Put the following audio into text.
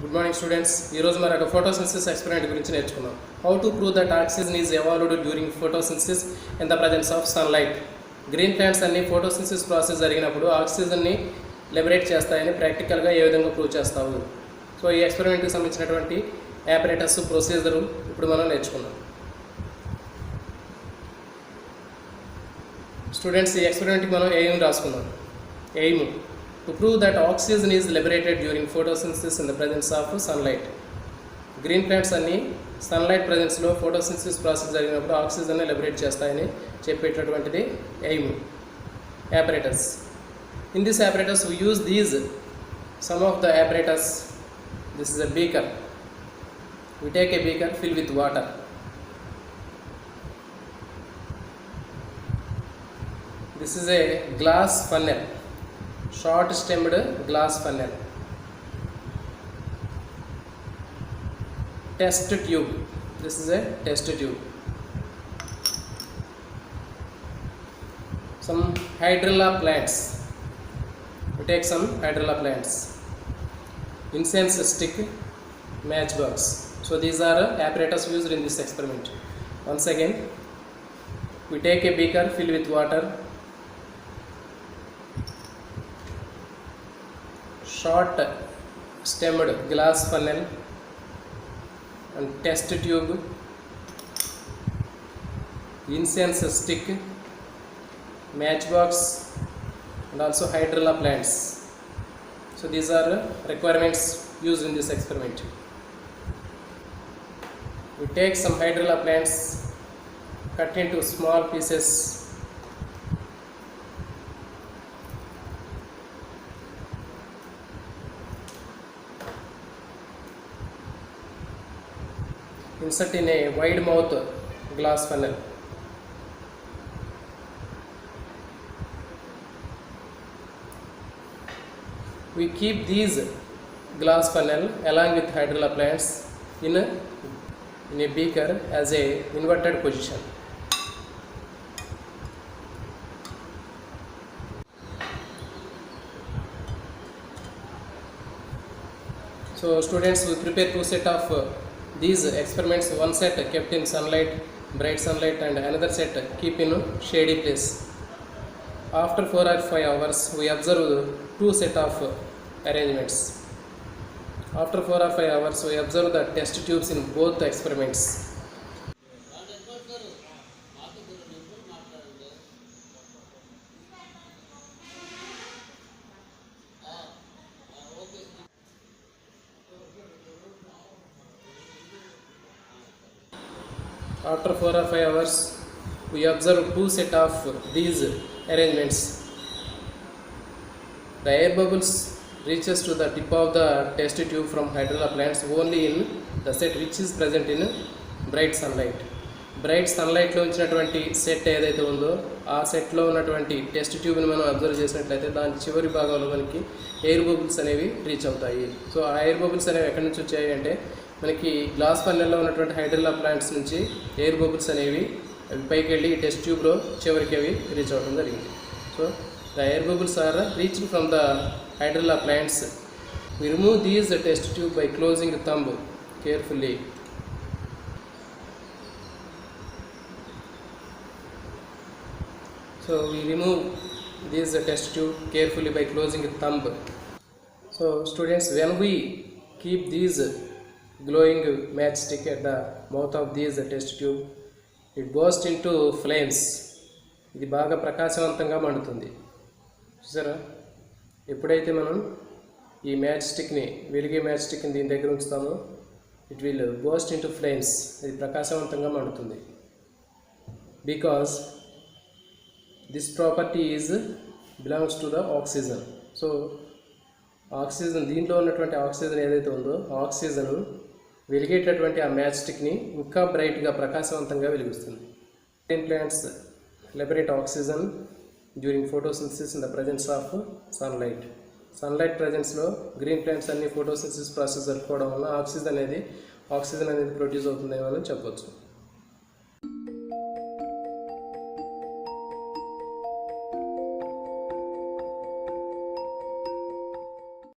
Good morning students. ఈ రోజు మనకు photosynthesis experiment గురించి నేర్చుకుందాం. How to prove that oxygen is evolved during photosynthesis in the presence of sunlight. Green plants అన్ని photosynthesis process జరిగినప్పుడు oxygen ని లిబరేట్ చేస్తాయని ప్రాక్టికల్ గా ఏ విధంగా ప్రూవ్ చేస్తావు. సో ఈ ఎక్స్పెరిమెంట్ కి సంబంధించినటువంటి apparatus ప్రొసీజర్ ఇప్పుడు మనం నేర్చుకుందాం. స్టూడెంట్స్ ఈ ఎక్స్పెరిమెంట్ కి మనం ఎయిమ్ రాసుకుందాం. Aim to prove that oxygen is liberated during photosynthesis in the presence of sunlight. Green plants అన్ని సన్లైట్ ప్రెజెన్స్లో ఫోటోసింథసిస్ ప్రాసెస్ జరిగినప్పుడు ఆక్సిజన్ని లిబరేట్ చేస్తాయని చెప్పేటటువంటిది aim apparatus. In this apparatus we use these some of the apparatus. This is a beaker. We take a beaker filled with water. This is a glass funnel. Short stemmed glass funnel. Test tube. This is a test tube. Some hydrilla plants. We take some hydrilla plants. Incense stick, matchbox. So these are apparatus used in this experiment. Once again, we take a beaker filled with water. Short stemmed glass funnel and test tube, incense stick, matchbox and also hydrilla plants. So these are requirements used in this experiment. We take some hydrilla plants, cut into small pieces. Insert in a wide mouth glass funnel. We keep these glass funnel along with hydrilla plants in a beaker as a inverted position. So students, we prepare two set of these experiments. One set kept in sunlight, bright sunlight, and another set keep in shady place. After 4 or 5 hours we observe two set of arrangements. After 4 or 5 hours we observe the test tubes in both experiments. After 4 or 5 hours we observe two set of these arrangements. The air bubbles reaches to the tip of the test tube from hydrilla plants only in the set which is present in bright sunlight. Bright సన్లైట్లో ఉంచినటువంటి set ఏదైతే ఉందో ఆ సెట్లో ఉన్నటువంటి test ట్యూబ్ని మనం observe చేసినట్లయితే దాని చివరి భాగంలో మనకి ఎయిర్ బబుల్స్ అనేవి రీచ్ అవుతాయి. సో ఆ ఎయిర్ బబుల్స్ అనేవి ఎక్కడి నుంచి వచ్చాయి అంటే మనకి గ్లాస్ ఫన్నెల్లో ఉన్నటువంటి హైడ్రిల్లా ప్లాంట్స్ నుంచి ఎయిర్ బబుల్స్ అనేవి అవి పైకి వెళ్ళి టెస్ట్ ట్యూబ్లో చివరికి అవి రీచ్ అవ్వడం జరిగింది. So the air bubbles are reached from the hydrilla plants. We remove these test tube by closing thumb carefully. So we remove this test tube carefully by closing the thumb. So students, when we keep these glowing matchstick at the mouth of this test tube, it bursts into flames. ఇది బాగా ప్రకాశవంతంగా మండుతుంది. చూసారా, ఎప్పుడైతే మనం ఈ match స్టిక్ని వెలిగే match స్టిక్ని దీని దగ్గర ఉంచుతామో it will burst into flames. ఇది ప్రకాశవంతంగా మండుతుంది. Because this property is belongs to the oxygen. So oxygen, దీంట్లో ఉన్నటువంటి ఆక్సిజన్ ఏదైతే ఉందో ఆక్సిజన్ వెలిగేటటువంటి ఆ మ్యాచ్ స్టిక్ని ఇంకా బ్రైట్గా ప్రకాశవంతంగా వెలిగిస్తుంది. Green plants liberate oxygen during photosynthesis in the presence of sunlight. Sunlight ప్రజెన్స్లో గ్రీన్ ప్లాంట్స్ అన్ని ఫోటోసింథసిస్ ప్రాసెస్ జరుపుకోవడం వల్ల ఆక్సిజన్ అనేది ప్రొడ్యూస్ అవుతుందేమో అని చెప్పొచ్చు.